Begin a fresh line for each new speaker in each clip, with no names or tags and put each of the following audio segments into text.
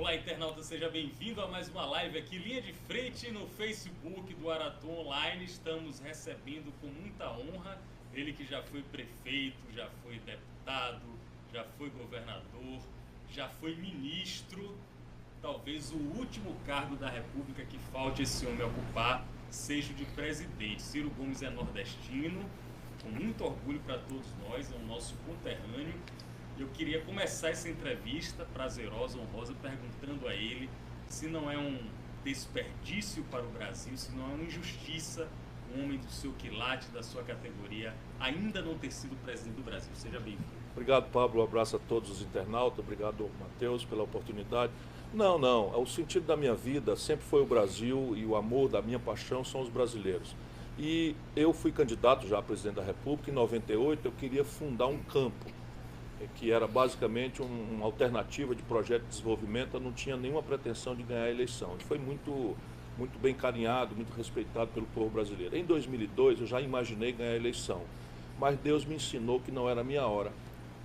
Olá, internauta, seja bem-vindo a mais uma live aqui, linha de frente no Facebook do Aratu Online. Estamos recebendo com muita honra ele que já foi prefeito, já foi deputado, já foi governador, já foi ministro. Talvez o último cargo da República que falte esse homem ocupar seja o de presidente. Ciro Gomes é nordestino, com muito orgulho para todos nós, é o nosso conterrâneo. Eu queria começar essa entrevista prazerosa, honrosa, perguntando a ele se não é um desperdício para o Brasil, se não é uma injustiça um homem do seu quilate, da sua categoria, ainda não ter sido presidente do Brasil. Seja bem-vindo.
Obrigado, Pablo. Um abraço a todos os internautas. Obrigado, Matheus, pela oportunidade. Não. O sentido da minha vida sempre foi o Brasil e o amor da minha paixão são os brasileiros. E eu fui candidato já a presidente da República. Em 98, eu queria fundar um campo, que era basicamente uma alternativa de projeto de desenvolvimento. Eu não tinha nenhuma pretensão de ganhar a eleição. E foi muito bem carinhado, muito respeitado pelo povo brasileiro. Em 2002, eu já imaginei ganhar a eleição. Mas Deus me ensinou que não era a minha hora.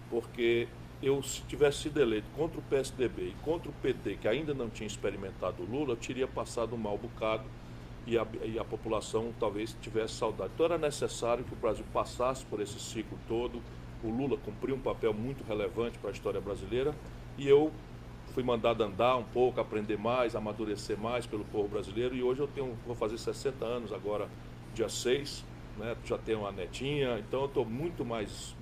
Porque eu, se tivesse sido eleito contra o PSDB e contra o PT, que ainda não tinha experimentado o Lula, eu teria passado um mau bocado e a população talvez tivesse saudade. Então era necessário que o Brasil passasse por esse ciclo todo. O Lula cumpriu um papel muito relevante para a história brasileira e eu fui mandado andar um pouco, aprender mais, amadurecer mais pelo povo brasileiro. E hoje vou fazer 60 anos agora, dia 6. Né, já tenho uma netinha, então eu estou muito mais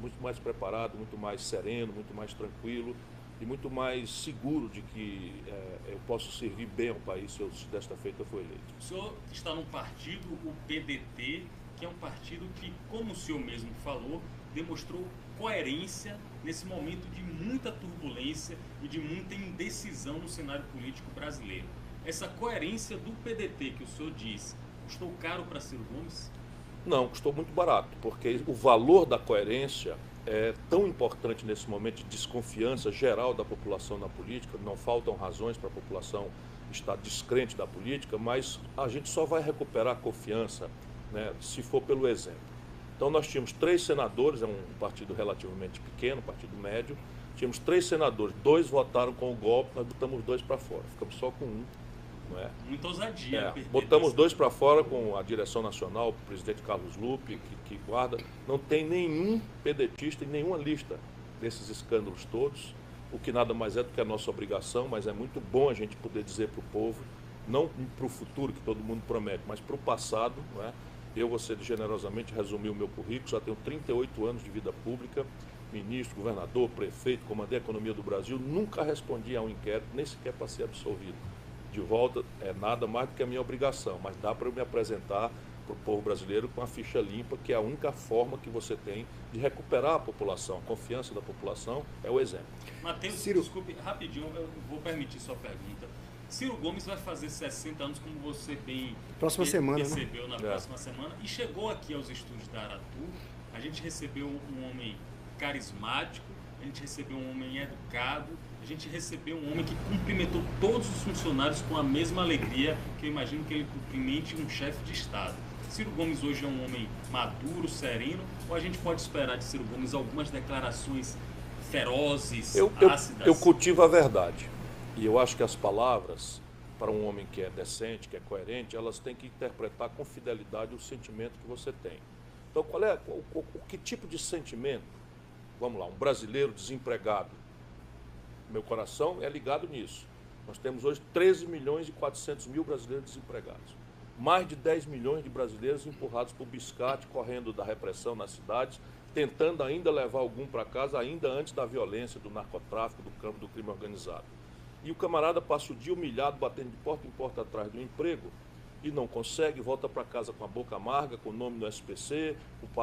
preparado, muito mais sereno, muito mais tranquilo e muito mais seguro de que eu posso servir bem ao país se desta feita eu for eleito.
O senhor está num partido, o PDT, que é um partido que, como o senhor mesmo falou, demonstrou coerência nesse momento de muita turbulência e de muita indecisão no cenário político brasileiro. Essa coerência do PDT que o senhor diz, custou caro para Ciro Gomes?
Não, custou muito barato, porque o valor da coerência é tão importante nesse momento de desconfiança geral da população na política. Não faltam razões para a população estar descrente da política, mas a gente só vai recuperar a confiança, né, se for pelo exemplo. Então nós tínhamos 3 senadores, é um partido relativamente pequeno, um partido médio, tínhamos 3 senadores, 2 votaram com o golpe, nós botamos 2 para fora, ficamos só com 1. Não é?
Muita ousadia.
Botamos 2 para fora com a direção nacional, o presidente Carlos Lupe, que guarda. Não tem nenhum pedetista em nenhuma lista desses escândalos todos, o que nada mais é do que a nossa obrigação, mas é muito bom a gente poder dizer para o povo, não para o futuro que todo mundo promete, mas para o passado. Não é? Eu vou ser generosamente resumir o meu currículo, já tenho 38 anos de vida pública, ministro, governador, prefeito, comandei a economia do Brasil, nunca respondi a um inquérito, nem sequer para ser absolvido. De volta é nada mais do que a minha obrigação, mas dá para eu me apresentar para o povo brasileiro com a ficha limpa, que é a única forma que você tem de recuperar a população, a confiança da população é o exemplo.
Matheus, Ciro, desculpe, rapidinho, eu vou permitir sua pergunta. Ciro Gomes vai fazer 60 anos, como você bem percebeu, na próxima semana, e chegou aqui aos estúdios da Aratu. A gente recebeu um homem carismático, a gente recebeu um homem educado, a gente recebeu um homem que cumprimentou todos os funcionários com a mesma alegria que eu imagino que ele cumprimente um chefe de Estado. Ciro Gomes hoje é um homem maduro, sereno, ou a gente pode esperar de Ciro Gomes algumas declarações ferozes, ácidas?
Eu cultivo a verdade. E eu acho que as palavras, para um homem que é decente, que é coerente, elas têm que interpretar com fidelidade o sentimento que você tem. Então, que tipo de sentimento? Vamos lá, um brasileiro desempregado. Meu coração é ligado nisso. Nós temos hoje 13 milhões e 400 mil brasileiros desempregados. Mais de 10 milhões de brasileiros empurrados por biscate, correndo da repressão nas cidades, tentando ainda levar algum para casa, ainda antes da violência, do narcotráfico, do campo do crime organizado. E o camarada passa o dia humilhado, batendo de porta em porta atrás do emprego, e não consegue, volta para casa com a boca amarga, com o nome do SPC,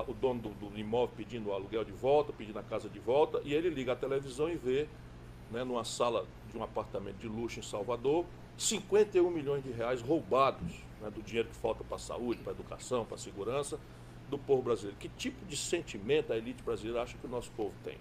o dono do imóvel pedindo o aluguel de volta, pedindo a casa de volta, e ele liga a televisão e vê, né, numa sala de um apartamento de luxo em Salvador, 51 milhões de reais roubados, né, do dinheiro que falta para a saúde, para a educação, para a segurança do povo brasileiro. Que tipo de sentimento a elite brasileira acha que o nosso povo tem?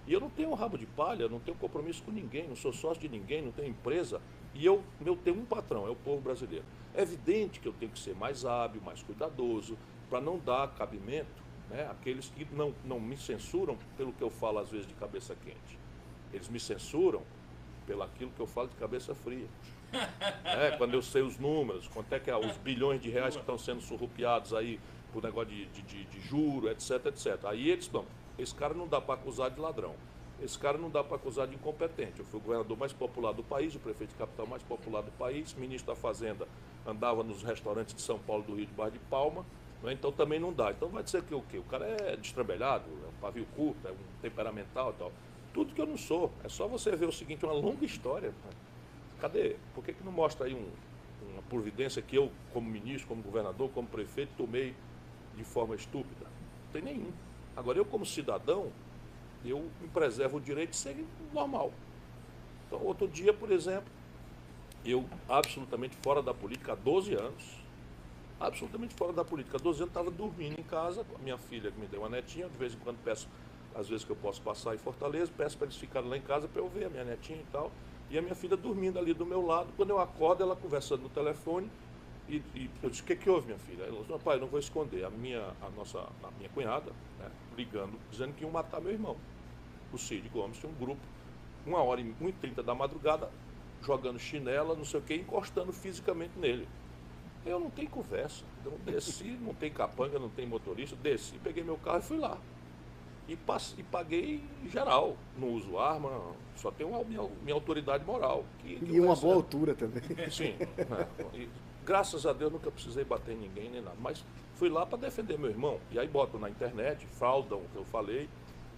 E eu não tenho um rabo de palha, não tenho compromisso com ninguém, não sou sócio de ninguém, não tenho empresa. E eu tenho um patrão, é o povo brasileiro. É evidente que eu tenho que ser mais hábil, mais cuidadoso, para não dar cabimento, né, àqueles que não me censuram pelo que eu falo às vezes de cabeça quente. Eles me censuram pelo aquilo que eu falo de cabeça fria. Quando eu sei os números, quanto é que é os bilhões de reais que estão sendo surrupiados aí por negócio de juro, etc, etc. Aí eles, não, esse cara não dá para acusar de ladrão, esse cara não dá para acusar de incompetente. Eu fui o governador mais popular do país, o prefeito de capital mais popular do país, ministro da Fazenda, andava nos restaurantes de São Paulo, do Rio de Baixo de Palma, né? Então também não dá. Então vai dizer que o quê? O cara é destrambelhado, é um pavio curto, é um temperamental e tal. Tudo que eu não sou. É só você ver o seguinte, uma longa história. Né? Cadê? Por que não mostra aí uma providência que eu, como ministro, como governador, como prefeito, tomei de forma estúpida? Não tem nenhum. Agora, eu como cidadão, eu me preservo o direito de ser normal. Então, outro dia, por exemplo, eu absolutamente fora da política há 12 anos, absolutamente fora da política há 12 anos, estava dormindo em casa, com a minha filha que me deu uma netinha, de vez em quando peço, às vezes que eu posso passar em Fortaleza, peço para eles ficarem lá em casa para eu ver a minha netinha e tal. E a minha filha dormindo ali do meu lado, quando eu acordo, ela conversando no telefone, e eu disse, o que houve, minha filha? Ela disse, pai, não vou esconder. A minha cunhada, né, ligando, dizendo que iam matar meu irmão. O Cid Gomes tinha um grupo, 1h30 da madrugada, jogando chinela, não sei o que, encostando fisicamente nele. Eu não tenho conversa. Então desci, não tem capanga, não tem motorista, desci, peguei meu carro e fui lá. E paguei geral. Não uso arma, só tenho minha autoridade moral.
E uma boa altura também.
Sim. E, graças a Deus nunca precisei bater em ninguém nem nada. Mas fui lá para defender meu irmão. E aí botam na internet, fraudam o que eu falei,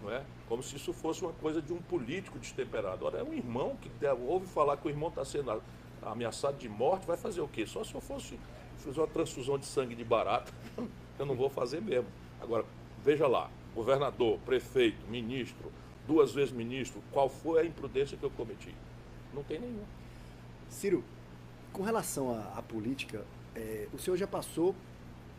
não é? Como se isso fosse uma coisa de um político destemperado. Ora, é um irmão que ouve falar que o irmão está sendo ameaçado de morte, vai fazer o quê? Só se eu fosse fazer uma transfusão de sangue de barata, eu não vou fazer mesmo. Agora, veja lá, governador, prefeito, ministro, 2 vezes ministro, qual foi a imprudência que eu cometi? Não tem nenhuma.
Ciro, com relação à política, o senhor já passou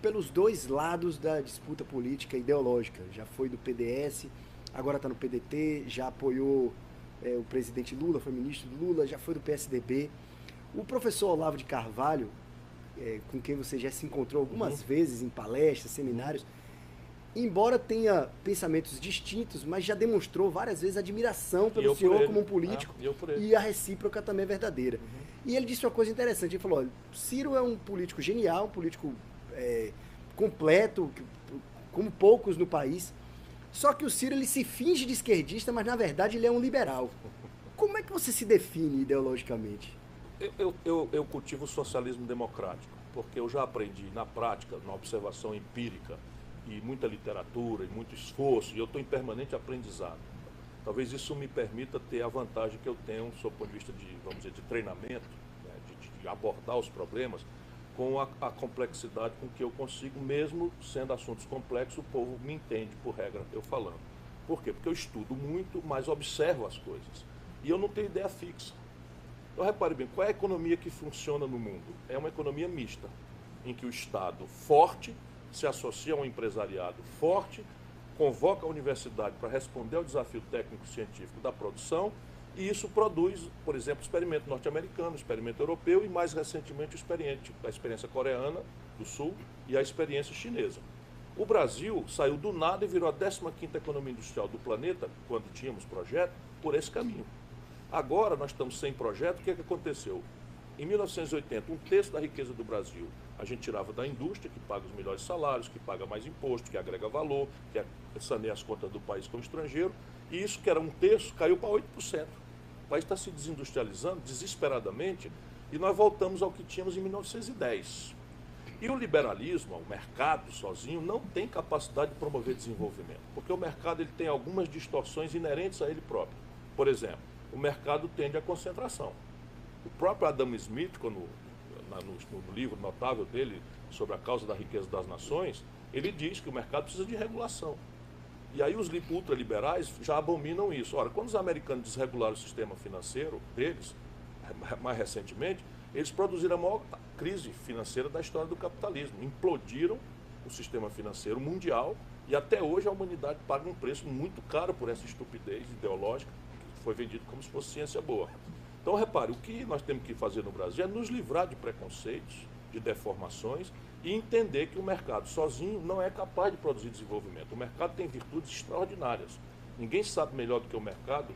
pelos 2 lados da disputa política ideológica. Já foi do PDS, agora está no PDT, já apoiou o presidente Lula, foi ministro do Lula, já foi do PSDB. O professor Olavo de Carvalho, com quem você já se encontrou algumas vezes em palestras, seminários, embora tenha pensamentos distintos, mas já demonstrou várias vezes admiração pelo senhor como um político, e a recíproca também é verdadeira. E ele disse uma coisa interessante, ele falou, olha, Ciro é um político genial, um político completo, como poucos no país, só que o Ciro ele se finge de esquerdista, mas na verdade ele é um liberal. Como é que você se define ideologicamente?
Eu cultivo o socialismo democrático, porque eu já aprendi na prática, na observação empírica, e muita literatura, e muito esforço, e eu estou em permanente aprendizado. Talvez isso me permita ter a vantagem que eu tenho, sob o ponto de vista de, vamos dizer, de treinamento, né, de abordar os problemas com a complexidade com que eu consigo, mesmo sendo assuntos complexos, o povo me entende, por regra, eu falando. Por quê? Porque eu estudo muito, mas observo as coisas. E eu não tenho ideia fixa. Então, repare bem, qual é a economia que funciona no mundo? É uma economia mista, em que o Estado forte se associa a um empresariado forte, convoca a universidade para responder ao desafio técnico-científico da produção, e isso produz, por exemplo, experimento norte-americano, experimento europeu e, mais recentemente, a experiência coreana do Sul e a experiência chinesa. O Brasil saiu do nada e virou a 15ª economia industrial do planeta, quando tínhamos projeto, por esse caminho. Agora nós estamos sem projeto, o que aconteceu? Em 1980, 1/3 da riqueza do Brasil a gente tirava da indústria, que paga os melhores salários, que paga mais imposto, que agrega valor, que saneia as contas do país com o estrangeiro, e isso que era 1/3 caiu para 8%. O país está se desindustrializando desesperadamente e nós voltamos ao que tínhamos em 1910. E o liberalismo, o mercado sozinho, não tem capacidade de promover desenvolvimento, porque o mercado ele tem algumas distorções inerentes a ele próprio. Por exemplo, o mercado tende à concentração. O próprio Adam Smith, no livro notável dele sobre a causa da riqueza das nações, ele diz que o mercado precisa de regulação. E aí os ultraliberais já abominam isso. Ora, quando os americanos desregularam o sistema financeiro deles, mais recentemente, eles produziram a maior crise financeira da história do capitalismo. Implodiram o sistema financeiro mundial e até hoje a humanidade paga um preço muito caro por essa estupidez ideológica que foi vendido como se fosse ciência boa. Então, repare, o que nós temos que fazer no Brasil é nos livrar de preconceitos, de deformações e entender que o mercado sozinho não é capaz de produzir desenvolvimento. O mercado tem virtudes extraordinárias. Ninguém sabe melhor do que o mercado,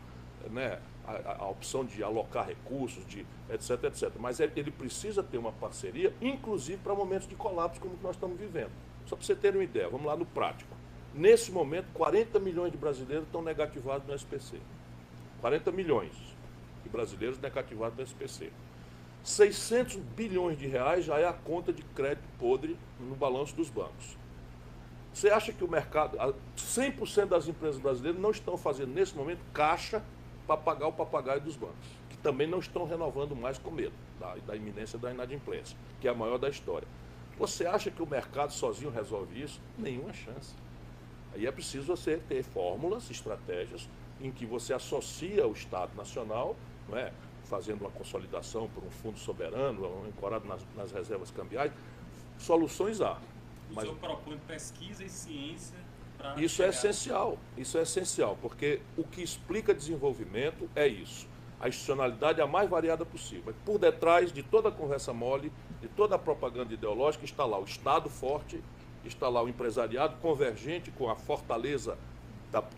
né, a opção de alocar recursos, de etc, etc. Mas ele precisa ter uma parceria, inclusive para momentos de colapso como que nós estamos vivendo. Só para você ter uma ideia, vamos lá no prático. Nesse momento, 40 milhões de brasileiros estão negativados no SPC. 40 milhões de brasileiros negativados no SPC. 600 bilhões de reais já é a conta de crédito podre no balanço dos bancos. Você acha que o mercado, 100% das empresas brasileiras não estão fazendo nesse momento caixa para pagar o papagaio dos bancos, que também não estão renovando mais com medo da iminência da inadimplência, que é a maior da história. Você acha que o mercado sozinho resolve isso? Nenhuma chance. Aí é preciso você ter fórmulas, estratégias, em que você associa o Estado Nacional, não é, fazendo uma consolidação por um fundo soberano, ancorado nas reservas cambiais. Soluções há.
O senhor propõe pesquisa e ciência para...
Isso é essencial, porque o que explica desenvolvimento é isso. A institucionalidade é a mais variada possível. Por detrás de toda a conversa mole, de toda a propaganda ideológica, está lá o Estado forte, está lá o empresariado convergente com a fortaleza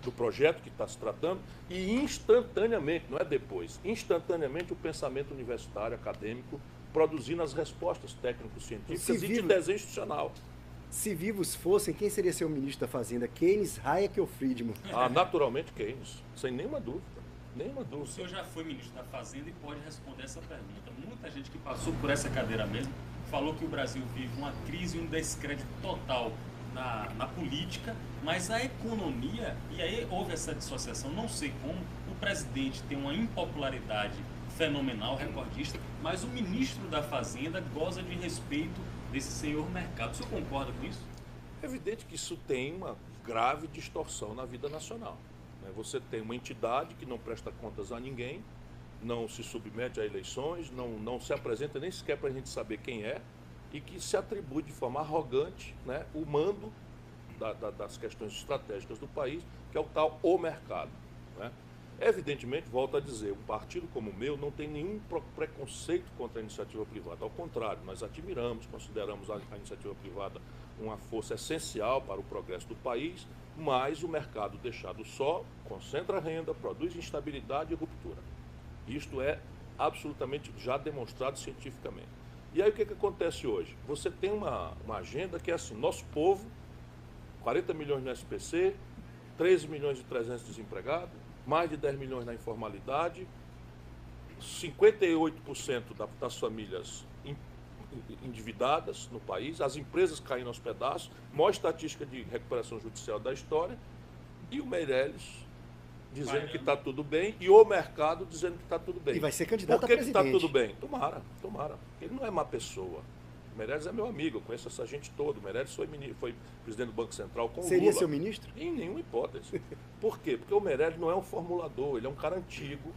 do projeto que está se tratando e instantaneamente, não é depois, instantaneamente o pensamento universitário, acadêmico, produzindo as respostas técnico-científicas e de desenho institucional.
Se vivos fossem, quem seria seu ministro da Fazenda? Keynes, Hayek ou Friedman?
Naturalmente Keynes, sem nenhuma dúvida. Nenhuma dúvida.
O senhor já foi ministro da Fazenda e pode responder essa pergunta. Muita gente que passou por essa cadeira mesmo falou que o Brasil vive uma crise e um descrédito total na política, mas a economia, e aí houve essa dissociação, não sei como, o presidente tem uma impopularidade fenomenal, recordista, mas o ministro da Fazenda goza de respeito desse senhor mercado. O senhor concorda com isso?
É evidente que isso tem uma grave distorção na vida nacional. Você tem uma entidade que não presta contas a ninguém, não se submete a eleições, não se apresenta nem sequer para a gente saber quem é, e que se atribui de forma arrogante, né, o mando das questões estratégicas do país, que é o tal o mercado. Né? Evidentemente, volto a dizer, um partido como o meu não tem nenhum preconceito contra a iniciativa privada. Ao contrário, nós admiramos, consideramos a iniciativa privada uma força essencial para o progresso do país, mas o mercado deixado só concentra renda, produz instabilidade e ruptura. Isto é absolutamente já demonstrado cientificamente. E aí o que acontece hoje? Você tem uma agenda que é assim, nosso povo, 40 milhões no SPC, 13 milhões e 300 desempregados, mais de 10 milhões na informalidade, 58% das famílias endividadas no país, as empresas caindo aos pedaços, maior estatística de recuperação judicial da história, e o Meirelles dizendo que está tudo bem, e o mercado dizendo que está tudo bem.
E vai ser candidato a presidente.
Por que está tudo bem? Tomara. Ele não é má pessoa. O Meirelles é meu amigo, eu conheço essa gente toda. O Meirelles foi presidente do Banco Central com o Lula.
Seria seu ministro?
Em nenhuma hipótese. Por quê? Porque o Meirelles não é um formulador, ele é um cara antigo,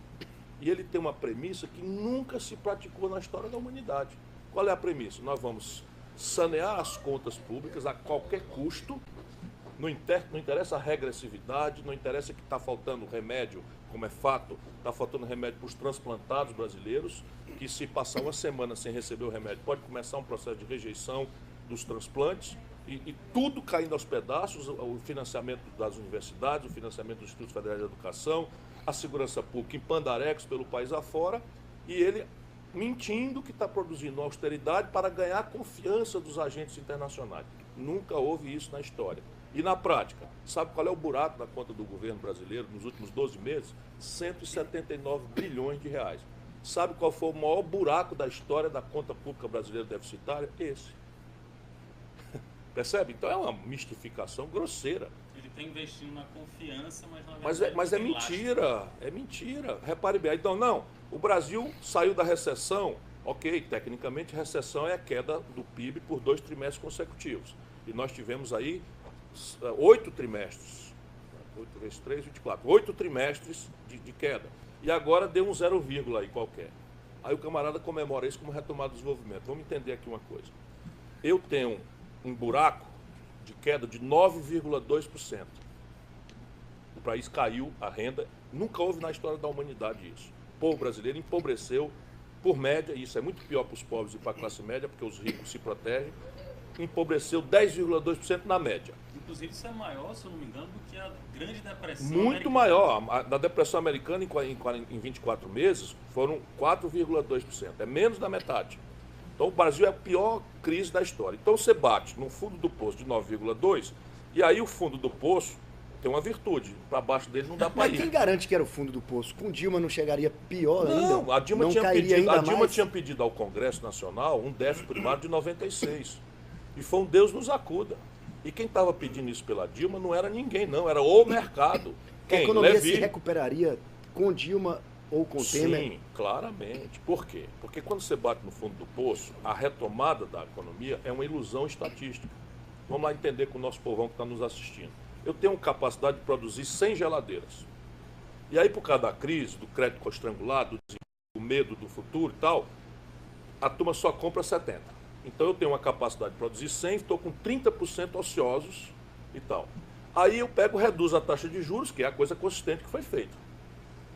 e ele tem uma premissa que nunca se praticou na história da humanidade. Qual é a premissa? Nós vamos sanear as contas públicas a qualquer custo. Não interessa a regressividade, não interessa que está faltando remédio, como é fato, está faltando remédio para os transplantados brasileiros, que se passar uma semana sem receber o remédio, pode começar um processo de rejeição dos transplantes, e tudo caindo aos pedaços, o financiamento das universidades, o financiamento dos Institutos Federais de Educação, a segurança pública em pandarecos pelo país afora, e ele mentindo que está produzindo austeridade para ganhar a confiança dos agentes internacionais. Nunca houve isso na história. E na prática, sabe qual é o buraco na conta do governo brasileiro nos últimos 12 meses? 179 bilhões de reais. Sabe qual foi o maior buraco da história da conta pública brasileira deficitária? Esse. Percebe? Então é uma mistificação grosseira.
Ele está investindo na confiança, mas na verdade...
Mas é mentira, é mentira. Repare bem. Então, não, o Brasil saiu da recessão, ok, tecnicamente recessão é a queda do PIB por 2 trimestres consecutivos. E nós tivemos aí 8 trimestres, 8 vezes 3, 24, 8 trimestres de queda. E agora deu um 0, aí qualquer. Aí o camarada comemora isso como retomada do desenvolvimento. Vamos entender aqui uma coisa. Eu tenho um buraco de queda de 9,2%. O país caiu, a renda, nunca houve na história da humanidade isso. O povo brasileiro empobreceu, por média, e isso é muito pior para os pobres e para a classe média, porque os ricos se protegem, empobreceu 10,2% na média.
Inclusive, isso é maior, se eu não me engano, do que a Grande Depressão
Muito
americana.
maior. Da depressão americana, em 24 meses, foram 4,2%. É menos da metade. Então, o Brasil é a pior crise da história. Então, você bate no fundo do poço de 9,2%, e aí o fundo do poço tem uma virtude. Para baixo dele não dá para
Mas quem
ir.
garante que era o fundo do poço? Com Dilma não chegaria pior ainda?
Não, a Dilma,
não
tinha
cairia
pedido,
ainda
a Dilma
mais?
tinha pedido ao Congresso Nacional um déficit primário de 96. E foi um Deus nos acuda. E quem estava pedindo isso pela Dilma não era ninguém, não. Era o mercado.
A
Quem?
economia
Levi.
se recuperaria com Dilma ou com Temer?
Sim, claramente. Por quê? Porque quando você bate no fundo do poço, a retomada da economia é uma ilusão estatística. Vamos lá entender com o nosso povão que está nos assistindo. Eu tenho capacidade de produzir 100 geladeiras. E aí, por causa da crise, do crédito estrangulado, do medo do futuro e tal, a turma só compra 70. Então eu tenho uma capacidade de produzir 100, estou com 30% ociosos e tal. Aí eu pego, reduzo a taxa de juros, que é a coisa consistente que foi feita.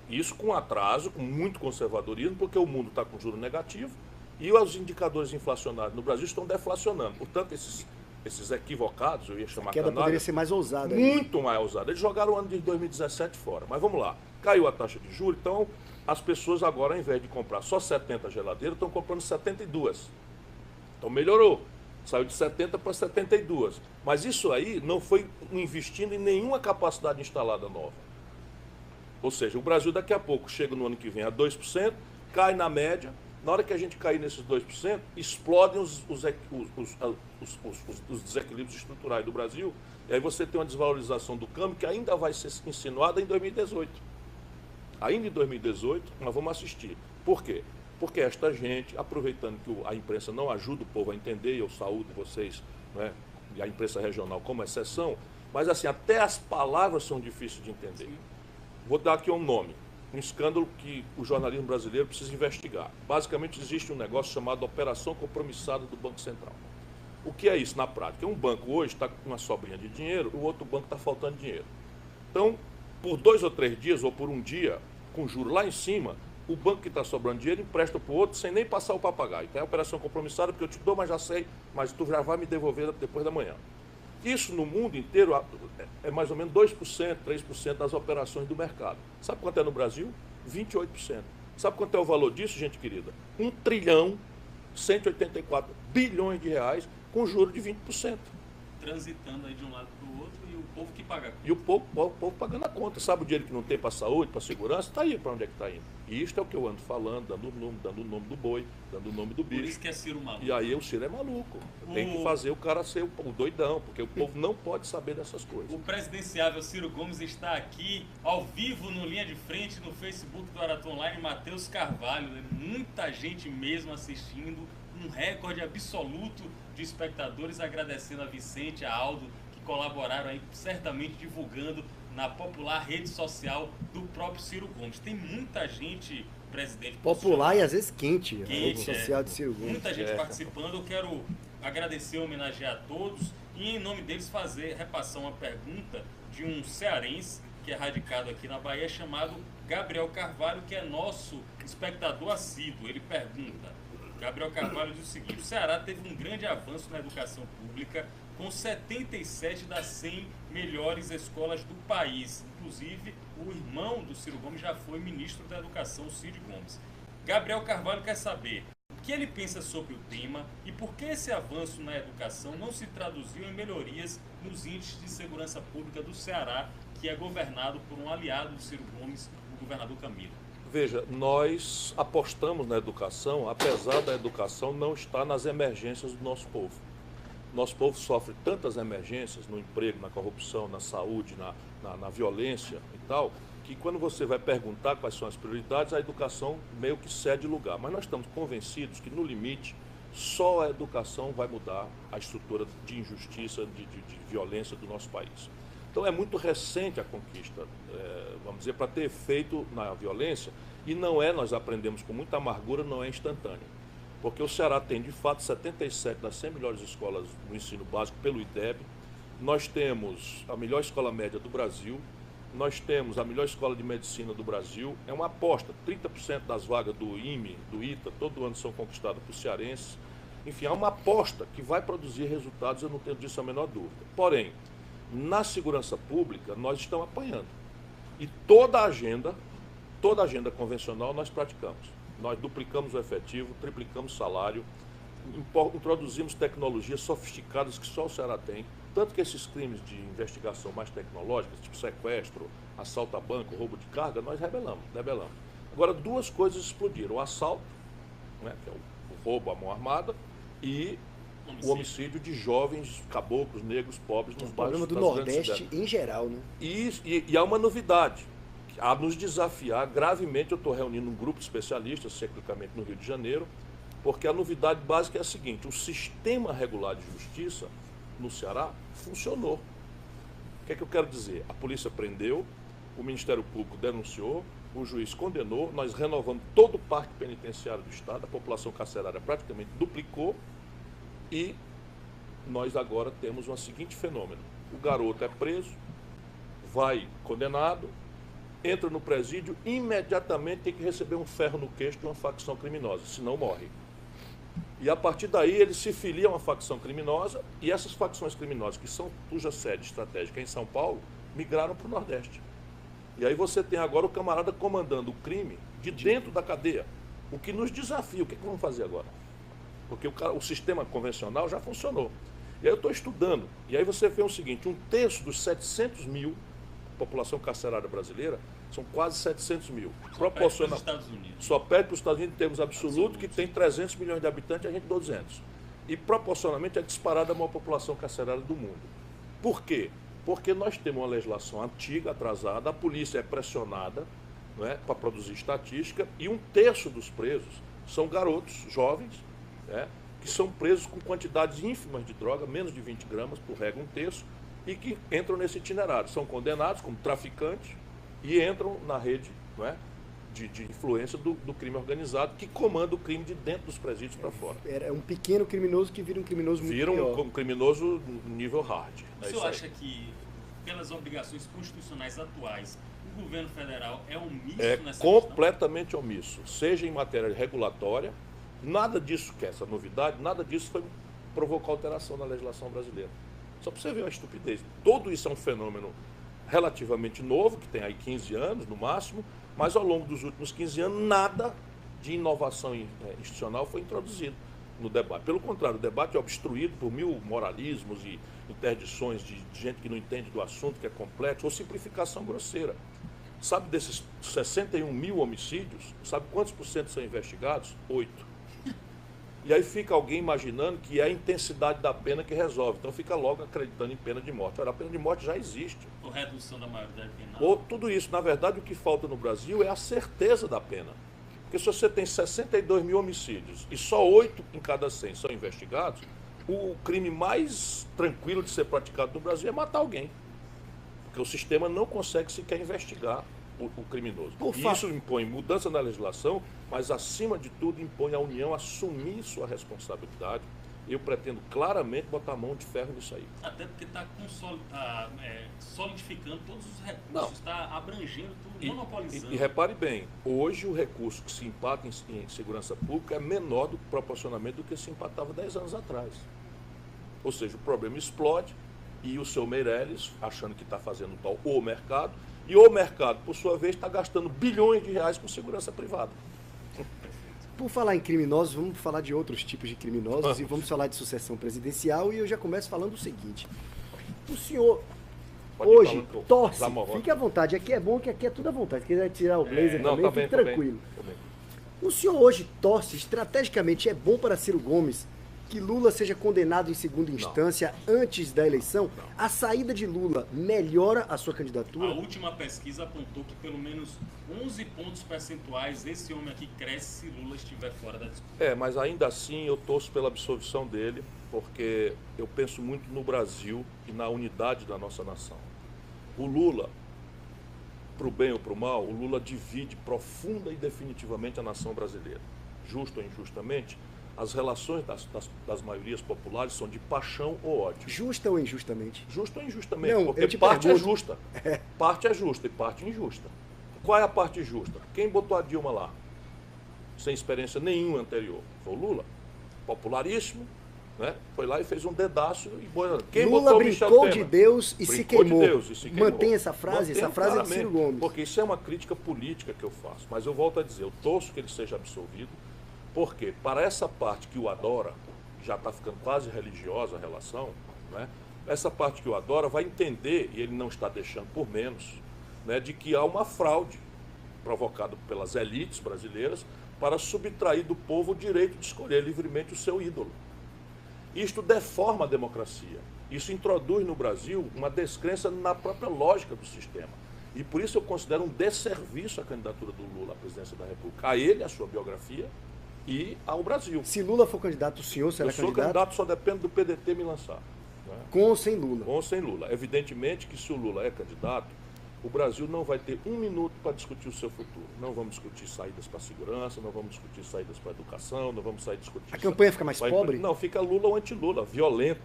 Isso com atraso, com muito conservadorismo, porque o mundo está com juro negativo e os indicadores inflacionários no Brasil estão deflacionando. Portanto, esses equivocados, eu ia chamar
A queda
canalha,
poderia ser mais ousada.
muito mais ousada. Eles jogaram o ano de 2017 fora. Mas vamos lá. Caiu a taxa de juros, então as pessoas agora, ao invés de comprar só 70 geladeiras, estão comprando 72. Então melhorou. Saiu de 70 para 72. Mas isso aí não foi investindo em nenhuma capacidade instalada nova. Ou seja, o Brasil daqui a pouco chega no ano que vem a 2%, cai na média. Na hora que a gente cair nesses 2%, explodem os desequilíbrios estruturais do Brasil. E aí você tem uma desvalorização do câmbio que ainda vai ser insinuada em 2018. Ainda em 2018, nós vamos assistir. Por quê? Porque esta gente, aproveitando que a imprensa não ajuda o povo a entender, e eu saúdo vocês, né, e a imprensa regional como exceção, mas assim, até as palavras são difíceis de entender. Vou dar aqui um nome, um escândalo que o jornalismo brasileiro precisa investigar. Basicamente existe um negócio chamado Operação Compromissada do Banco Central. O que é isso na prática? Um banco hoje está com uma sobrinha de dinheiro, o outro banco está faltando dinheiro. Então, por 2 ou 3 dias, ou por um dia, com juro lá em cima, o banco que está sobrando dinheiro empresta para o outro sem nem passar o papagaio. Então é operação compromissada, porque eu te dou, mas já sei, mas tu já vai me devolver depois da manhã. Isso no mundo inteiro é mais ou menos 2%, 3% das operações do mercado. Sabe quanto é no Brasil? 28%. Sabe quanto é o valor disso, gente querida? 1 trilhão 184 bilhões de reais com juro de 20%.
Transitando aí de um lado para o outro e o povo que paga a conta.
E o povo pagando a conta. Sabe o dinheiro que não tem para saúde, para segurança? Está aí para onde é que está indo. E isto é o que eu ando falando, dando o nome do boi, dando o nome do bicho.
Por isso que é Ciro maluco.
E aí o Ciro é maluco. Tem que fazer o cara ser o doidão, porque o povo não pode saber dessas coisas.
O presidenciável Ciro Gomes está aqui, ao vivo, no Linha de Frente, no Facebook do Araton Online, Matheus Carvalho. Né? Muita gente mesmo assistindo, um recorde absoluto de espectadores, agradecendo a Vicente, a Aldo, que colaboraram aí, certamente divulgando na popular rede social do próprio Ciro Gomes. Tem muita gente, presidente...
Popular e às vezes quente. A
Quente,
rede social de Ciro Gomes.
Muita gente participando. Eu quero agradecer, homenagear a todos e, em nome deles, repassar uma pergunta de um cearense que é radicado aqui na Bahia, chamado Gabriel Carvalho, que é nosso espectador assíduo. Ele pergunta... Gabriel Carvalho diz o seguinte: o Ceará teve um grande avanço na educação pública, com 77 das 100 melhores escolas do país. Inclusive, o irmão do Ciro Gomes já foi ministro da Educação, Cid Gomes. Gabriel Carvalho quer saber o que ele pensa sobre o tema e por que esse avanço na educação não se traduziu em melhorias nos índices de segurança pública do Ceará, que é governado por um aliado do Ciro Gomes, o governador Camilo.
Veja, nós apostamos na educação, apesar da educação não estar nas emergências do nosso povo. Nosso povo sofre tantas emergências no emprego, na corrupção, na saúde, na violência e tal, que quando você vai perguntar quais são as prioridades, a educação meio que cede lugar. Mas nós estamos convencidos que, no limite, só a educação vai mudar a estrutura de injustiça, de violência do nosso país. Então é muito recente a conquista, vamos dizer, para ter efeito na violência, e não é, nós aprendemos com muita amargura, não é instantâneo. Porque o Ceará tem, de fato, 77 das 100 melhores escolas no ensino básico pelo IDEB, nós temos a melhor escola média do Brasil, nós temos a melhor escola de medicina do Brasil, é uma aposta, 30% das vagas do IME, do ITA, todo ano são conquistadas por cearenses. Enfim, é uma aposta que vai produzir resultados, eu não tenho disso a menor dúvida. Porém, Na segurança pública, nós estamos apanhando. E toda a agenda convencional nós praticamos. Nós duplicamos o efetivo, triplicamos o salário, introduzimos tecnologias sofisticadas que só o Ceará tem. Tanto que esses crimes de investigação mais tecnológicas, tipo sequestro, assalto a banco, roubo de carga, nós rebelamos. Agora, duas coisas explodiram. O assalto, né, que é o roubo à mão armada, e o homicídio de jovens caboclos, negros, pobres nos bairros
do Nordeste em geral, né?
E há uma novidade, a nos desafiar gravemente. Eu estou reunindo um grupo de especialistas, ciclicamente no Rio de Janeiro, porque a novidade básica é a seguinte: o sistema regular de justiça no Ceará funcionou. O que é que eu quero dizer? A polícia prendeu, o Ministério Público denunciou, o juiz condenou, nós renovamos todo o parque penitenciário do Estado, a população carcerária praticamente duplicou, e nós agora temos um seguinte fenômeno: o garoto é preso, vai condenado, entra no presídio, imediatamente tem que receber um ferro no queixo de uma facção criminosa, senão morre. E a partir daí ele se filia a uma facção criminosa, e essas facções criminosas, que são cuja sede estratégica é em São Paulo, migraram para o Nordeste. E aí você tem agora o camarada comandando o crime de dentro da cadeia, o que nos desafia. O que vamos fazer agora? Porque o sistema convencional já funcionou. E aí eu estou estudando, e aí você vê o seguinte: um terço dos 700 mil, população carcerária brasileira, são quase 700 mil. Proporcional. Só perde para os Estados Unidos em termos absolutos, que tem 300 milhões de habitantes, a gente 200. E proporcionalmente é disparada a maior população carcerária do mundo. Por quê? Porque nós temos uma legislação antiga, atrasada, a polícia é pressionada, não é, para produzir estatística, e um terço dos presos são garotos, jovens, né, que são presos com quantidades ínfimas de droga, menos de 20 gramas, por regra um terço, e que entram nesse itinerário. São condenados como traficantes e entram na rede, não é, de influência do crime organizado, que comanda o crime de dentro dos presídios para fora.
É um pequeno criminoso que vira um criminoso muito pior.
Vira um criminoso nível hard.
O senhor acha que, pelas obrigações constitucionais atuais, o governo federal é omisso nessa
completamente omisso, seja em matéria regulatória, nada disso, que é essa novidade, nada disso provocou alteração na legislação brasileira. Só para você ver uma estupidez. Tudo isso é um fenômeno relativamente novo, que tem aí 15 anos no máximo, mas ao longo dos últimos 15 anos nada de inovação institucional foi introduzido no debate. Pelo contrário, o debate é obstruído por mil moralismos e interdições de gente que não entende do assunto, que é complexo, ou simplificação grosseira. Sabe desses 61 mil homicídios, sabe quantos por cento são investigados? 8. E aí fica alguém imaginando que é a intensidade da pena que resolve. Então fica logo acreditando em pena de morte. Ora, a pena de morte já existe.
Ou redução da maioridade penal.
Ou tudo isso. Na verdade, o que falta no Brasil é a certeza da pena. Porque se você tem 62 mil homicídios e só 8 em cada 100 são investigados, o crime mais tranquilo de ser praticado no Brasil é matar alguém. Porque o sistema não consegue sequer investigar o criminoso. E isso impõe mudança na legislação, mas, acima de tudo, impõe a União assumir sua responsabilidade. Eu pretendo claramente botar a mão de ferro nisso aí.
Até porque está solidificando todos os recursos, está abrangendo tudo, monopolizando.
E repare bem, hoje o recurso que se empata em segurança pública é menor proporcionalmente do que se empatava 10 anos atrás. Ou seja, o problema explode e o seu Meirelles, achando que está fazendo tal o mercado, e o mercado, por sua vez, está gastando bilhões de reais com segurança privada.
Por falar em criminosos, vamos falar de outros tipos de criminosos e vamos falar de sucessão presidencial. E eu já começo falando o seguinte: o senhor hoje torce, fique à vontade, aqui é bom que aqui é tudo à vontade. Se quiser tirar o blazer também, fique tranquilo. O senhor hoje torce, estrategicamente é bom para Ciro Gomes que Lula seja condenado em segunda instância antes da eleição? A saída de Lula melhora a sua candidatura?
A última pesquisa apontou que pelo menos 11 pontos percentuais esse homem aqui cresce se Lula estiver fora da disputa.
Mas ainda assim eu torço pela absolvição dele, porque eu penso muito no Brasil e na unidade da nossa nação. O Lula, para o bem ou para o mal, o Lula divide profunda e definitivamente a nação brasileira. Justo ou injustamente, as relações das maiorias populares são de paixão ou ódio.
Justa ou injustamente?
Justa ou injustamente,
não,
porque parte é justa. Parte é justa e parte injusta. Qual é a parte justa? Quem botou a Dilma lá? Sem experiência nenhuma anterior. Foi o Lula. Popularíssimo, Né? Foi lá e fez um dedaço e boiando. Quem
Lula
botou Michel
brincou
Temer?
de Deus e se
Brincou de
queimou.
Deus e se queimou.
Mantém essa frase?
Mantenho
Essa frase é de
claramente,
Ciro Gomes.
Porque isso é uma crítica política que eu faço. Mas eu volto a dizer, eu torço que ele seja absolvido, porque para essa parte que o adora, já está ficando quase religiosa a relação, né? Essa parte que o adora vai entender, e ele não está deixando por menos, né, de que há uma fraude provocada pelas elites brasileiras para subtrair do povo o direito de escolher livremente o seu ídolo. Isto deforma a democracia. Isso introduz no Brasil uma descrença na própria lógica do sistema. E por isso eu considero um desserviço a candidatura do Lula à presidência da República. A ele, a sua biografia e ao Brasil.
Se Lula for candidato, o senhor será
Eu sou
candidato?
candidato, só depende do PDT me lançar. Né?
Com ou sem Lula?
Com ou sem Lula. Evidentemente que se o Lula é candidato, o Brasil não vai ter um minuto para discutir o seu futuro. Não vamos discutir saídas para a segurança, não vamos discutir saídas para a educação, não vamos discutir...
A campanha fica mais pobre?
Não, fica Lula ou anti-Lula, violento,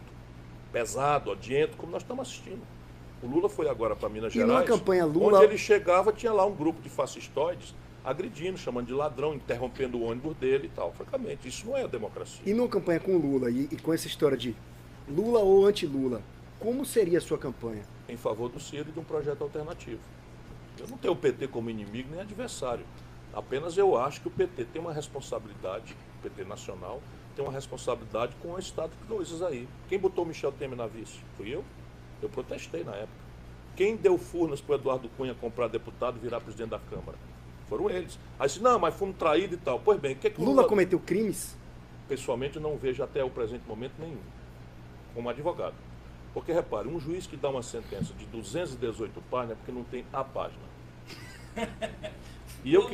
pesado, odiento, como nós estamos assistindo. O Lula foi agora para Minas Gerais,
numa campanha Lula...
onde ele chegava, tinha lá um grupo de fascistoides agredindo, chamando de ladrão, interrompendo o ônibus dele e tal. Francamente, isso não é a democracia.
E numa campanha com Lula e com essa história de Lula ou anti-Lula, como seria a sua campanha?
Em favor do Ciro e de um projeto alternativo. Eu não tenho o PT como inimigo nem adversário. Apenas eu acho que o PT tem uma responsabilidade, o PT nacional, tem uma responsabilidade com o estado de coisas aí. Quem botou o Michel Temer na vice? Fui eu. Eu protestei na época. Quem deu furnas para o Eduardo Cunha comprar deputado e virar presidente da Câmara? Foram eles. Aí disse, não, mas fomos traídos e tal. Pois bem, o que é que o
Lula cometeu crimes?
Pessoalmente, eu não vejo até o presente momento nenhum, como advogado. Porque, repare, um juiz que dá uma sentença de 218 páginas é porque não tem a página. E eu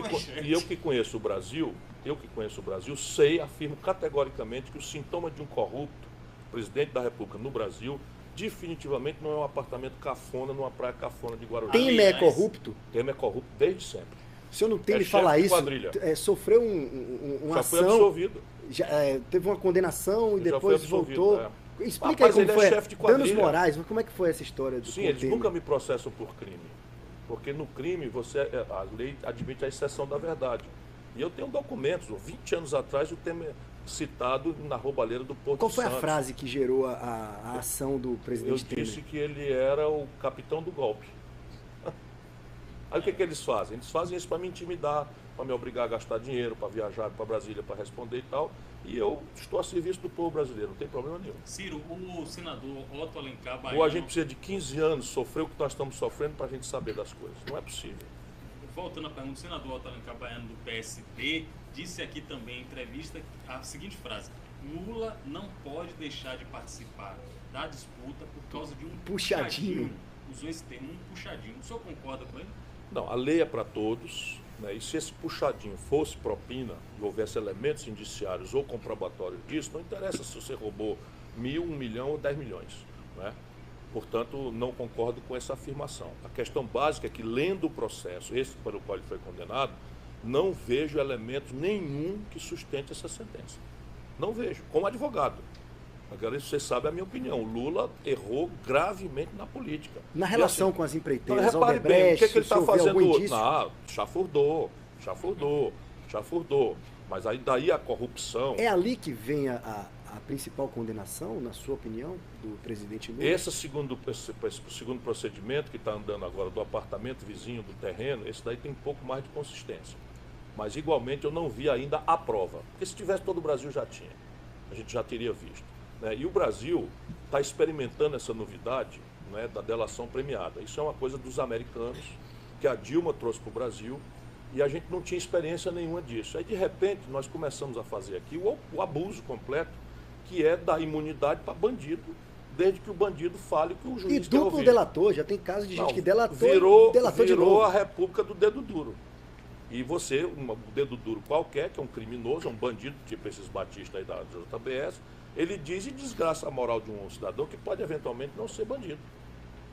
que conheço o Brasil, sei, afirmo categoricamente que o sintoma de um corrupto presidente da República no Brasil definitivamente não é um apartamento cafona numa praia cafona de Guarujá.
Temer é corrupto?
Temer é corrupto desde sempre.
O senhor não tem
É
me falar
chefe de
isso?
quadrilha.
Sofreu uma
Já foi
ação,
absolvido.
teve uma condenação e
Já
depois
foi absolvido,
voltou.
é.
Explica
Rapaz,
aí como
ele é
foi.
chefe de quadrilha.
Danos morais, como é que foi essa história do
Sim, eles
Temer?
nunca me processam por crime. Porque no crime a lei admite a exceção da verdade. E eu tenho documentos, 20 anos atrás, o Temer citado na roubalheira do Porto
Qual foi
Santos.
a frase que gerou a ação do
Eu
presidente Temer?
disse que ele era o capitão do golpe. Aí o que eles fazem? Eles fazem isso para me intimidar, para me obrigar a gastar dinheiro, para viajar para Brasília, para responder e tal. E eu estou a serviço do povo brasileiro, não tem problema nenhum.
Ciro, o senador Otto Alencar Baiano...
Ou a gente precisa de 15 anos sofrer o que nós estamos sofrendo para a gente saber das coisas. Não é possível.
Voltando à pergunta, o senador Otto Alencar Baiano do PSD disse aqui também em entrevista a seguinte frase: Lula não pode deixar de participar da disputa por causa de um
Puxadinho.
Usou esse termo, um puxadinho. O senhor concorda com ele?
Não, a lei é para todos, né? E se esse puxadinho fosse propina e houvesse elementos indiciários ou comprobatórios disso, não interessa se você roubou 1.000, 1 milhão ou 10 milhões. Né? Portanto, não concordo com essa afirmação. A questão básica é que, lendo o processo, esse para o qual ele foi condenado, não vejo elemento nenhum que sustente essa sentença. Não vejo, como advogado. Agora, você sabe a minha opinião. O Lula errou gravemente na política.
Na relação com as empreiteiras,
repare bem, o que ele está fazendo?
Indício?
Chafurdou. Mas aí daí a corrupção...
É ali que vem a principal condenação, na sua opinião, do presidente Lula?
Esse segundo procedimento que está andando agora do apartamento vizinho do terreno, esse daí tem um pouco mais de consistência. Mas igualmente eu não vi ainda a prova. Porque se tivesse todo o Brasil já tinha. A gente já teria visto. Né? E o Brasil está experimentando essa novidade, né, da delação premiada. Isso é uma coisa dos americanos, que a Dilma trouxe para o Brasil, e a gente não tinha experiência nenhuma disso. Aí, de repente, nós começamos a fazer aqui o abuso completo, que é dar imunidade para bandido, desde que o bandido fale que o juiz quer ouvir.
E duplo delator, já tem caso de gente que delatou
delatou
de novo.
A república do dedo duro. E você, um dedo duro qualquer, que é um criminoso, é um bandido, tipo esses batistas aí da JBS, ele diz e desgraça a moral de um cidadão que pode eventualmente não ser bandido.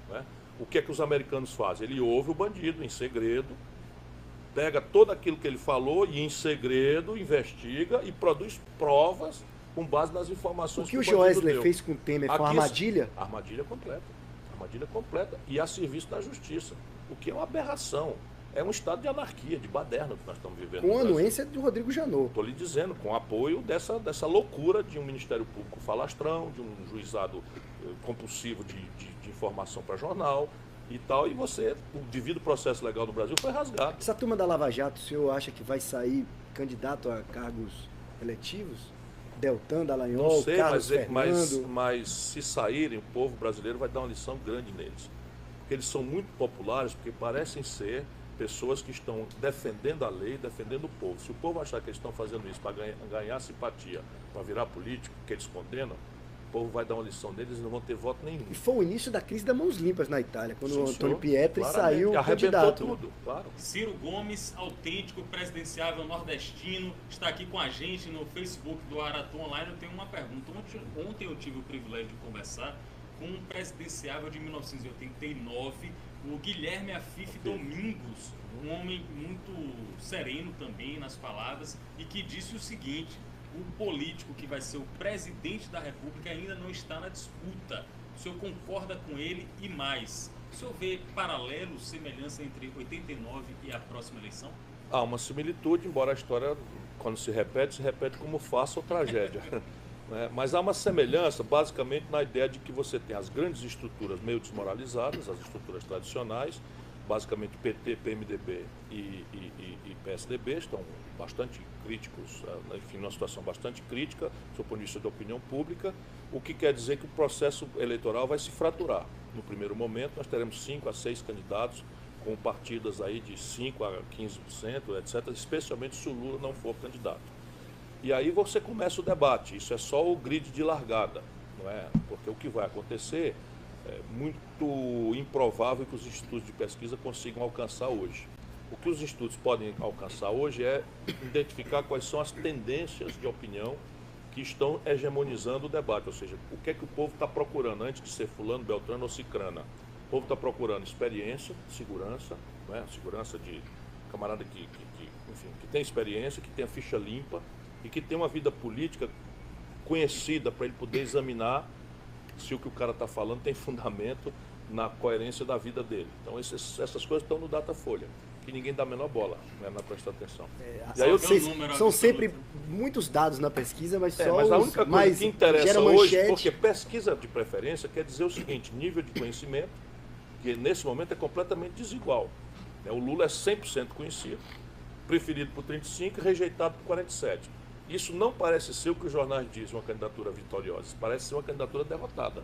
Né? O que é que os americanos fazem? Ele ouve o bandido em segredo, pega todo aquilo que ele falou e em segredo investiga e produz provas com base nas informações
que o
bandido
Joesley
deu.
fez com o Temer foi uma armadilha?
Armadilha completa. Armadilha completa. E a serviço da justiça. O que é uma aberração. é um estado de anarquia, de baderna que nós estamos vivendo.
Com a anuência do Rodrigo Janot.
Estou lhe dizendo, com apoio dessa loucura de um Ministério Público falastrão, de um juizado compulsivo de informação para jornal e tal, e o devido processo legal no Brasil foi rasgado.
Essa turma da Lava Jato, o senhor acha que vai sair candidato a cargos eletivos? Deltan, Dallagnol,
Não sei,
Carlos Fernando.
mas se saírem, o povo brasileiro vai dar uma lição grande neles. Porque eles são muito populares, porque parecem ser pessoas que estão defendendo a lei, defendendo o povo. Se o povo achar que eles estão fazendo isso para ganhar simpatia, para virar político, que eles condenam, o povo vai dar uma lição neles e não vão ter voto nenhum.
E foi o início da crise das mãos limpas na Itália, quando o Antônio Pietri
claramente,
saiu
arrebentou
candidato.
tudo, claro.
Ciro Gomes, autêntico, presidenciável nordestino, está aqui com a gente no Facebook do Araton Online. Eu tenho uma pergunta. Ontem eu tive o privilégio de conversar com um presidenciável de 1989, o Guilherme Afif Domingos, um homem muito sereno também nas palavras, e que disse o seguinte: o político que vai ser o presidente da República ainda não está na disputa. O senhor concorda com ele e mais? O senhor vê paralelo, semelhança entre 89 e a próxima eleição?
Há uma similitude, embora a história, quando se repete como farsa ou tragédia. Mas há uma semelhança, basicamente, na ideia de que você tem as grandes estruturas meio desmoralizadas, as estruturas tradicionais, basicamente PT, PMDB e PSDB, estão bastante críticos, enfim, numa situação bastante crítica, do ponto de vista da opinião pública, o que quer dizer que o processo eleitoral vai se fraturar. No primeiro momento, nós teremos 5 a 6 candidatos, com partidas aí de 5 a 15%, etc., especialmente se o Lula não for candidato. E aí você começa o debate, isso é só o grid de largada, não é? Porque o que vai acontecer é muito improvável que os institutos de pesquisa consigam alcançar hoje. O que os institutos podem alcançar hoje é identificar quais são as tendências de opinião que estão hegemonizando o debate, ou seja, o que é que o povo está procurando antes de ser fulano, beltrano ou cicrana. O povo está procurando experiência, segurança, não é? Segurança de camarada que tem experiência, que tem a ficha limpa e que tem uma vida política conhecida para ele poder examinar se o que o cara está falando tem fundamento na coerência da vida dele. Então essas coisas estão no Datafolha, que ninguém dá a menor bola, né, não presta atenção.
E aí são sempre muitos dados na pesquisa, mas só
mas a única coisa que interessa hoje, porque pesquisa de preferência quer dizer o seguinte: nível de conhecimento, que nesse momento é completamente desigual. O Lula é 100% conhecido, preferido por 35% e rejeitado por 47%. Isso não parece ser o que os jornais dizem, uma candidatura vitoriosa, parece ser uma candidatura derrotada.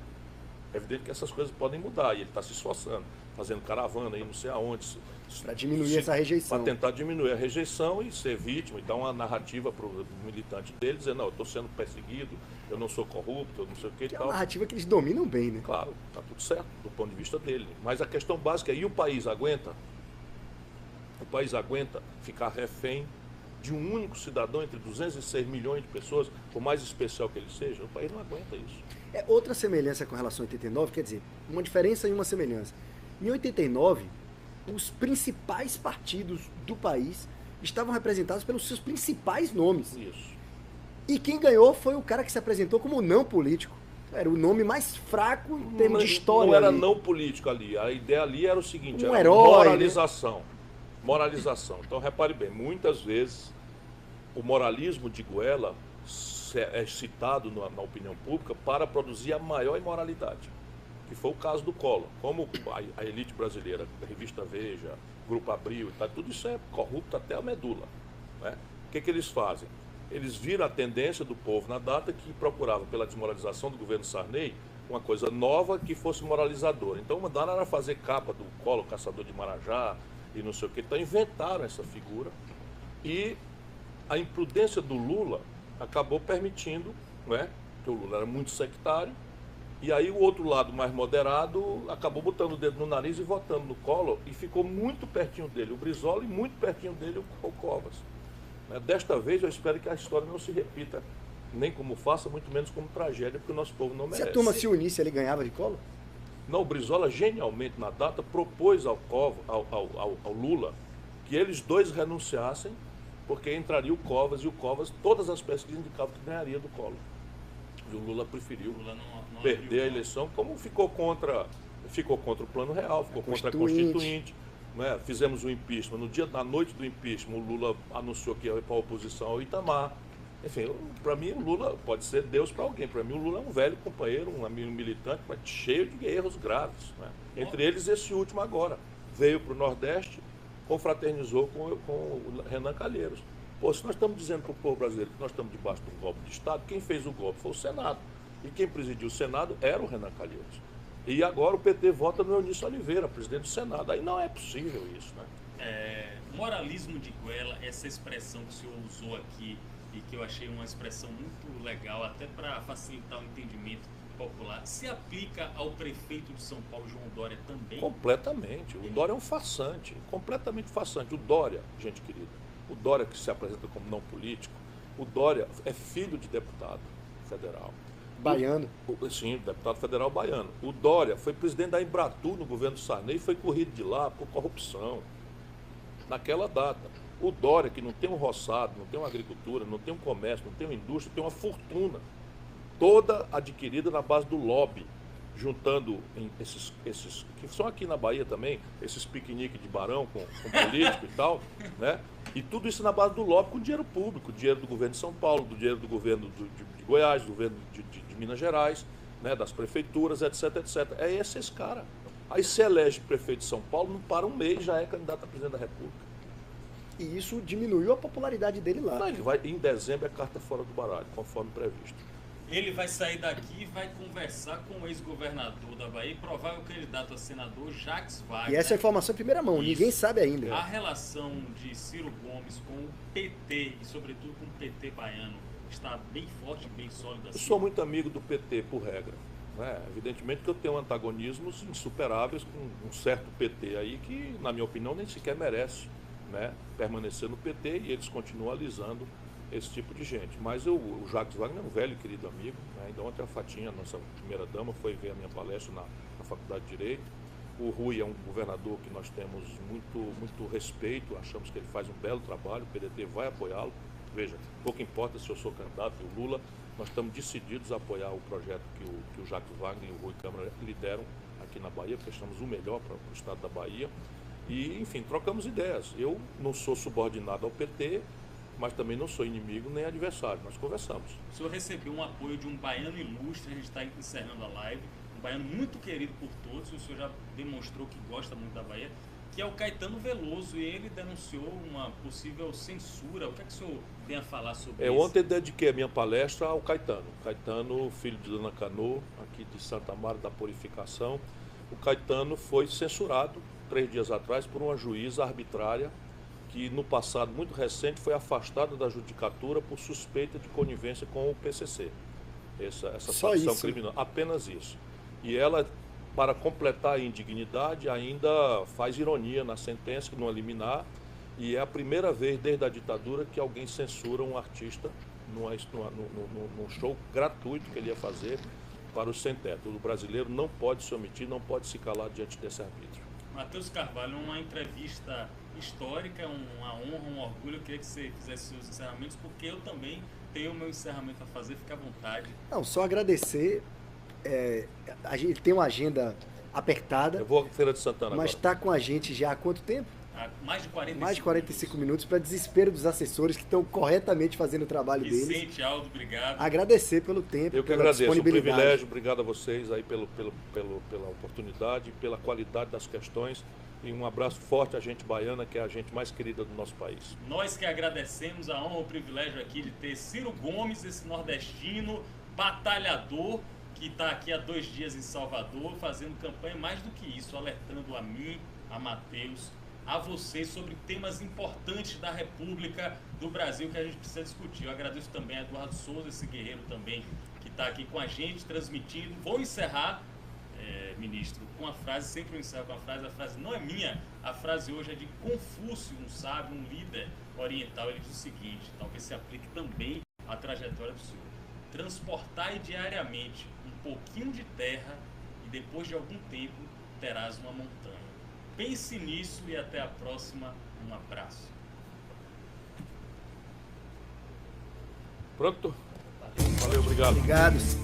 É evidente que essas coisas podem mudar e ele está se esforçando, fazendo caravana aí não sei aonde.
Para diminuir essa rejeição.
Para tentar diminuir a rejeição e ser vítima e dar uma narrativa para o militante dele, dizendo, não, eu estou sendo perseguido, eu não sou corrupto, eu não sei o que e tal.
É uma narrativa que eles dominam bem, né?
Claro, está tudo certo do ponto de vista dele. Mas a questão básica é, e o país aguenta? O país aguenta ficar refém de um único cidadão entre 206 milhões de pessoas, por mais especial que ele seja? O país não aguenta isso.
É outra semelhança com relação a 89, quer dizer, uma diferença e uma semelhança. Em 89, os principais partidos do país estavam representados pelos seus principais nomes.
Isso.
E quem ganhou foi o cara que se apresentou como não político. Era o nome mais fraco em termos de história.
Não era
ali.
não político ali. A ideia ali era o seguinte,
Um
era
herói,
moralização. Né? Moralização. Então, repare bem, muitas vezes o moralismo de Goela é citado na opinião pública para produzir a maior imoralidade, que foi o caso do Collor. Como a elite brasileira, a revista Veja, Grupo Abril e tal, tudo isso é corrupto até a medula. Né? O que eles fazem? Eles viram a tendência do povo na data que procurava, pela desmoralização do governo Sarney, uma coisa nova que fosse moralizadora. Então, mandaram era fazer capa do Collor, caçador de Marajá, e não sei o que. Então, inventaram essa figura e a imprudência do Lula acabou permitindo, né, que o Lula era muito sectário, e aí o outro lado mais moderado acabou botando o dedo no nariz e votando no Collor, e ficou muito pertinho dele o Brizola e muito pertinho dele o Covas. Desta vez eu espero que a história não se repita, nem como farsa, muito menos como tragédia, porque o nosso povo não merece.
Se a turma se unisse, ele ganhava de Collor?
Não, o Brizola genialmente na data propôs ao Lula que eles dois renunciassem, porque entraria o Covas, e o Covas, todas as pesquisas indicavam que ganharia do Collor. E o Lula preferiu não perder a eleição, como ficou contra o Plano Real, ficou contra a Constituinte, né? Fizemos o impeachment. Na noite do impeachment, o Lula anunciou que ia para a oposição ao Itamar. Enfim, para mim o Lula pode ser Deus para alguém. Para mim o Lula é um velho companheiro, um amigo militante, mas cheio de erros graves, né? Entre eles esse último agora. Veio para o Nordeste, confraternizou com o Renan Calheiros. Pô, se nós estamos dizendo para o povo brasileiro que nós estamos debaixo de um golpe de Estado, quem fez o golpe foi o Senado. E quem presidiu o Senado era o Renan Calheiros. E agora o PT vota no Eunício Oliveira, presidente do Senado. Aí não é possível isso, né?
Moralismo de goela, essa expressão que o senhor usou aqui e que eu achei uma expressão muito legal, até para facilitar o entendimento popular, se aplica ao prefeito de São Paulo, João Dória, também?
Completamente. O Dória é um farsante, completamente farsante. O Dória, gente querida, o Dória que se apresenta como não político, o Dória é filho de deputado federal.
Baiano.
Sim, deputado federal baiano. O Dória foi presidente da Embratur no governo Sarney e foi corrido de lá por corrupção. Naquela data. O Dória, que não tem um roçado, não tem uma agricultura, não tem um comércio, não tem uma indústria, tem uma fortuna toda adquirida na base do lobby, juntando esses que são aqui na Bahia também, esses piqueniques de barão com político e tal, né? E tudo isso na base do lobby com dinheiro público, dinheiro do governo de São Paulo, do dinheiro do governo de Goiás, do governo de Minas Gerais, né? Das prefeituras, etc, etc. É esse cara. Aí se elege prefeito de São Paulo, não para um mês, já é candidato a presidente da República.
E isso diminuiu a popularidade dele lá.
Não, ele vai, em dezembro é carta fora do baralho, conforme previsto.
Ele vai sair daqui e vai conversar com o ex-governador da Bahia e provável candidato a senador, Jacques Wagner.
E essa é a informação em primeira mão,
Isso.
Ninguém sabe ainda.
A relação de Ciro Gomes com o PT e sobretudo com o PT baiano está bem forte, bem sólida.
Eu sou muito amigo do PT, por regra. Né? Evidentemente que eu tenho antagonismos insuperáveis com um certo PT aí que, na minha opinião, nem sequer merece, né, permanecer no PT, e eles continuam alisando esse tipo de gente. Mas o Jacques Wagner é um velho e querido amigo, né? Ainda ontem a Fatinha, nossa primeira-dama, foi ver a minha palestra na Faculdade de Direito. O Rui é um governador que nós temos muito respeito, achamos que ele faz um belo trabalho, o PDT vai apoiá-lo. Veja, pouco importa se eu sou candidato e o Lula, nós estamos decididos a apoiar o projeto que o Jacques Wagner e o Rui Câmara lideram aqui na Bahia, porque estamos o melhor para o estado da Bahia. E, enfim, trocamos ideias. Eu não sou subordinado ao PT, mas também não sou inimigo nem adversário. Nós conversamos.
O senhor recebeu um apoio de um baiano ilustre, a gente está encerrando a live, um baiano muito querido por todos, o senhor já demonstrou que gosta muito da Bahia, que é o Caetano Veloso, e ele denunciou uma possível censura. O que é que o senhor tem a falar sobre isso?
Ontem dediquei a minha palestra ao Caetano. Caetano, filho de Dona Cano, aqui de Santa Amaro da Purificação. O Caetano foi censurado 3 dias atrás por uma juíza arbitrária que no passado muito recente foi afastada da judicatura por suspeita de conivência com o PCC. Essa facção criminosa, apenas isso. E ela, para completar a indignidade, ainda faz ironia na sentença, que não liminar, e é a primeira vez desde a ditadura que alguém censura um artista num show gratuito que ele ia fazer para os sem-teto. O brasileiro não pode se omitir, não pode se calar diante desse arbítrio.
Matheus Carvalho, uma entrevista histórica, uma honra, um orgulho. Eu queria que você fizesse seus encerramentos, porque eu também tenho o meu encerramento a fazer, fica à vontade.
Não, só agradecer. A gente tem uma agenda apertada.
Eu vou à Feira de Santana
mas
agora.
está com a gente já há quanto tempo?
Há mais de 45
Mais de 45 minutos, para desespero dos assessores que estão corretamente fazendo o trabalho deles.
Vicente, Aldo, obrigado.
Agradecer pelo tempo,
Eu que
pela
agradeço, um
disponibilidade.
privilégio, obrigado a vocês aí pela oportunidade, pela qualidade das questões, e um abraço forte à gente baiana, que é a gente mais querida do nosso país.
Nós que agradecemos a honra, o privilégio aqui de ter Ciro Gomes, esse nordestino batalhador, que está aqui há 2 dias em Salvador, fazendo campanha, mais do que isso, alertando a mim, a Matheus, a vocês sobre temas importantes da República do Brasil que a gente precisa discutir. Eu agradeço também a Eduardo Souza, esse guerreiro também, que está aqui com a gente, transmitindo. Vou encerrar, ministro, com a frase, sempre eu encerro com a frase não é minha, a frase hoje é de Confúcio, um sábio, um líder oriental. Ele diz o seguinte, talvez se aplique também à trajetória do senhor: transportai diariamente um pouquinho de terra e depois de algum tempo terás uma montanha. Pense nisso e até a próxima. Um abraço.
Pronto? Valeu, obrigado.
Obrigado.